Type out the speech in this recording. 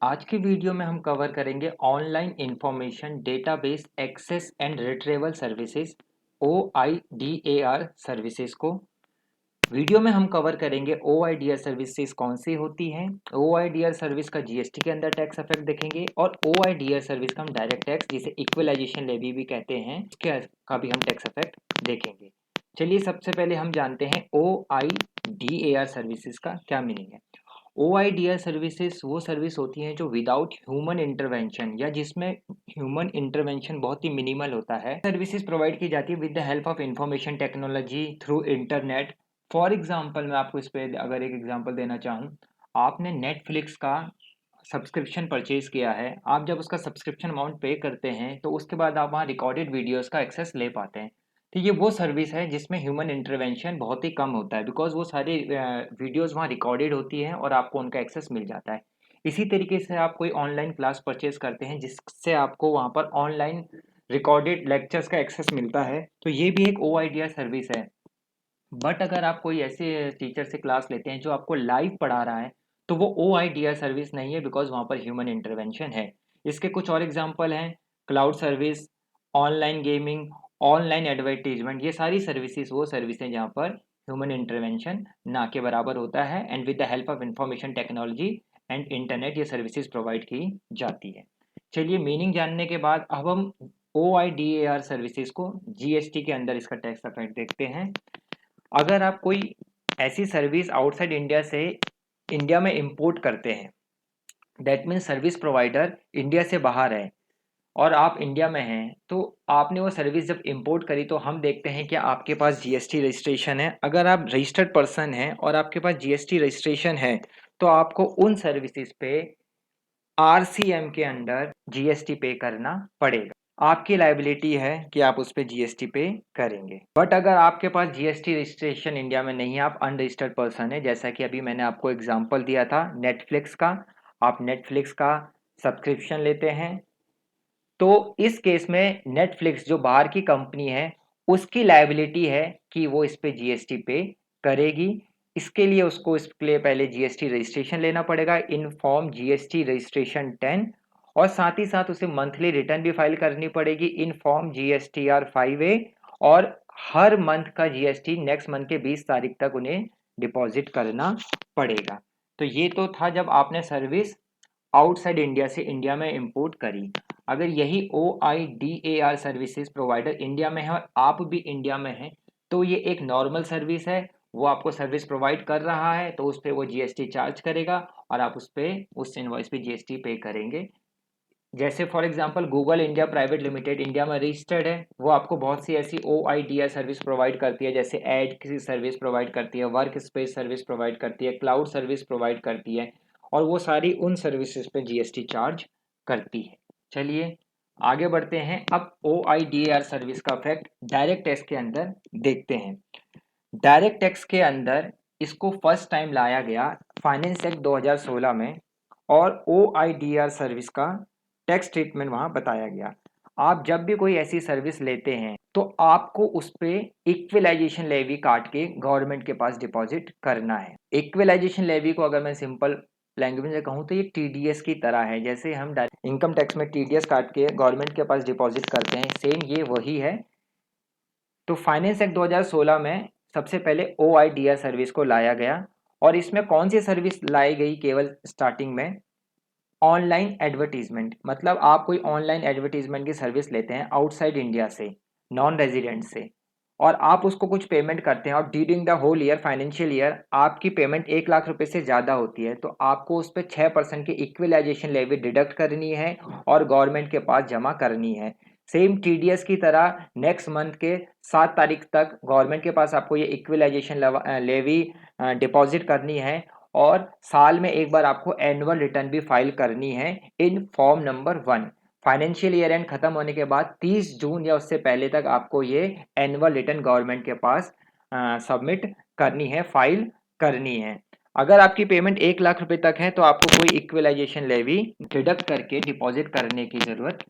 आज की वीडियो में हम कवर करेंगे online information database access and retrieval services OIDAR services को। वीडियो में हम कवर करेंगे OIDAR सर्विसेज कौन सी होती हैं, OIDAR सर्विस का जीएसटी के अंदर टैक्स इफेक्ट देखेंगे और OIDAR सर्विस का हम डायरेक्ट टैक्स जिसे इक्वलाइजेशन लेवी भी कहते हैं उसके का भी हम टैक्स इफेक्ट देखेंगे। चलिए सबसे पहले हम जानते हैं OIDAR सर्विसेज का क्या मीनिंग है। OIDR सर्विसेज वो सर्विस होती हैं जो विदाउट ह्यूमन इंटरवेंशन या जिसमें ह्यूमन इंटरवेंशन बहुत ही मिनिमल होता है। सर्विसेज प्रोवाइड की जाती है with the help of information technology through internet. For example मैं आपको इस पे अगर एक एग्जांपल देना चाहूँ, आपने नेटफ्लिक्स का सब्सक्रिप्शन परचेज किया है। आप जब उसका सब्सक्रिप्शन अमाउंट पे करते हैं तो उसके बाद आप वहाँ रिकॉर्डेड वीडियोस का एक्सेस ले पाते हैं। तो ये वो सर्विस है जिसमें ह्यूमन इंटरवेंशन बहुत ही कम होता है, बिकॉज वो सारी वीडियोस वहाँ रिकॉर्डेड होती हैं और आपको उनका एक्सेस मिल जाता है। इसी तरीके से आप कोई ऑनलाइन क्लास परचेज करते हैं जिससे आपको वहाँ पर ऑनलाइन रिकॉर्डेड लेक्चर्स का एक्सेस मिलता है, तो ये भी एक OIDR सर्विस है। बट अगर आप कोई ऐसे टीचर से क्लास लेते हैं जो आपको लाइव पढ़ा रहा है तो वो OIDR सर्विस नहीं है, बिकॉज वहाँ पर ह्यूमन इंटरवेंशन है। इसके कुछ और एग्जांपल हैं, cloud service, online gaming, online advertisement. ये सारी सर्विसेज वो सर्विस हैं जहाँ पर ह्यूमन इंटरवेंशन ना के बराबर होता है and with the help of information technology and internet ये सर्विसेज प्रोवाइड की जाती है। चलिए मीनिंग जानने के बाद अब हम OIDAR सर्विसेज को GST के अंदर इसका टैक्स इफेक्ट देखते हैं। अगर आप कोई ऐसी सर्विस आउटसाइड इंडिया से इंडिया में इंपोर्ट करते हैं, that means service provider India से बाहर है और आप इंडिया में हैं, तो आपने वो सर्विस जब इंपोर्ट करी तो हम देखते हैं कि आपके पास जीएसटी रजिस्ट्रेशन है। अगर आप रजिस्टर्ड पर्सन हैं और आपके पास जीएसटी रजिस्ट्रेशन है तो आपको उन सर्विसेज पे RCM के अंडर जीएसटी पे करना पड़ेगा। आपकी लाइबिलिटी है कि आप उस पर जीएसटी पे करेंगे। बट अगर आपके पास जीएसटी रजिस्ट्रेशन इंडिया में नहीं है, आप अनरजिस्टर्ड पर्सन है, जैसा कि अभी मैंने आपको एग्जांपल दिया था नेटफ्लिक्स का, आप नेटफ्लिक्स का सब्सक्रिप्शन लेते हैं तो इस केस में नेटफ्लिक्स जो बाहर की कंपनी है उसकी लाइबिलिटी है कि वो इस पे जीएसटी पे करेगी। इसके लिए उसको इसके लिए पहले जीएसटी रजिस्ट्रेशन लेना पड़ेगा इन फॉर्म जीएसटी रजिस्ट्रेशन 10, और साथ ही साथ उसे मंथली रिटर्न भी फाइल करनी पड़ेगी इन फॉर्म GSTR 5A, और हर मंथ का जीएसटी नेक्स्ट मंथ के 20 तारीख तक उन्हें डिपॉजिट करना पड़ेगा। तो ये तो था जब आपने सर्विस आउटसाइड इंडिया से इंडिया में इंपोर्ट करी। अगर यही OIDAR सर्विसेज प्रोवाइडर इंडिया में है और आप भी इंडिया में हैं तो ये एक नॉर्मल सर्विस है, वो आपको सर्विस प्रोवाइड कर रहा है तो उस पर वो जीएसटी चार्ज करेगा और आप उस पर उस इनवॉइस पे जीएसटी पे करेंगे। जैसे for example Google India private limited India में रजिस्टर्ड है, वो आपको बहुत सी ऐसी OIDR सर्विस प्रोवाइड करती है, जैसे ऐड की सर्विस प्रोवाइड करती है, वर्क स्पेस सर्विस प्रोवाइड करती है, क्लाउड सर्विस प्रोवाइड करती है, और वो सारी उन सर्विसेज पे जीएसटी चार्ज करती है। चलिए आगे बढ़ते हैं, अब OIDR सर्विस का इफेक्ट डायरेक्ट टैक्स के अंदर देखते हैं। डायरेक्ट टैक्स के अंदर इसको फर्स्ट टाइम लाया गया फाइनेंस एक्ट 2016 में, और OIDR सर्विस का टैक्स ट्रीटमेंट वहां बताया गया। आप जब भी कोई ऐसी सर्विस लेते हैं तो आपको उस पे इक्विलाइजेशन लेवी काट के गवर्नमेंट के पास डिपॉजिट करना है। इक्विलाइजेशन लेवी को अगर मैं सिंपल लैंग्वेज में कहूँ तो ये TDS की तरह है, जैसे हम इनकम टैक्स में TDS काट के गवर्नमेंट के पास डिपॉजिट करते हैं, सेम ये वही है। तो फाइनेंस एक्ट 2016 में सबसे पहले OIDR सर्विस को लाया गया, और इसमें कौन सी सर्विस लाई गई केवल स्टार्टिंग में, ऑनलाइन एडवर्टीजमेंट। मतलब आप कोई ऑनलाइन एडवर्टीजमेंट की सर्विस लेते हैं आउटसाइड इंडिया से, नॉन रेजिडेंट से, और आप उसको कुछ पेमेंट करते हैं और during the whole year financial year आपकी पेमेंट 1 लाख रुपए से ज़्यादा होती है तो आपको उस पर 6% की इक्विलाइजेशन लेवी डिडक्ट करनी है और गवर्नमेंट के पास जमा करनी है। सेम TDS की तरह नेक्स्ट मंथ के 7 तारीख तक गवर्नमेंट के पास आपको ये इक्विलाइजेशन लेवी डिपॉजिट करनी है, और साल में एक बार आपको एनुअल रिटर्न भी फाइल करनी है in form number 1। Financial year and खत्म होने के बाद 30 जून या उससे पहले तक आपको ये एनुअल रिटर्न गवर्नमेंट के पास सबमिट करनी है, फाइल करनी है। अगर आपकी पेमेंट 1 लाख रुपए तक है तो आपको कोई इक्विलाइजेशन लेवी डिडक्ट करके डिपॉजिट करने की जरूरत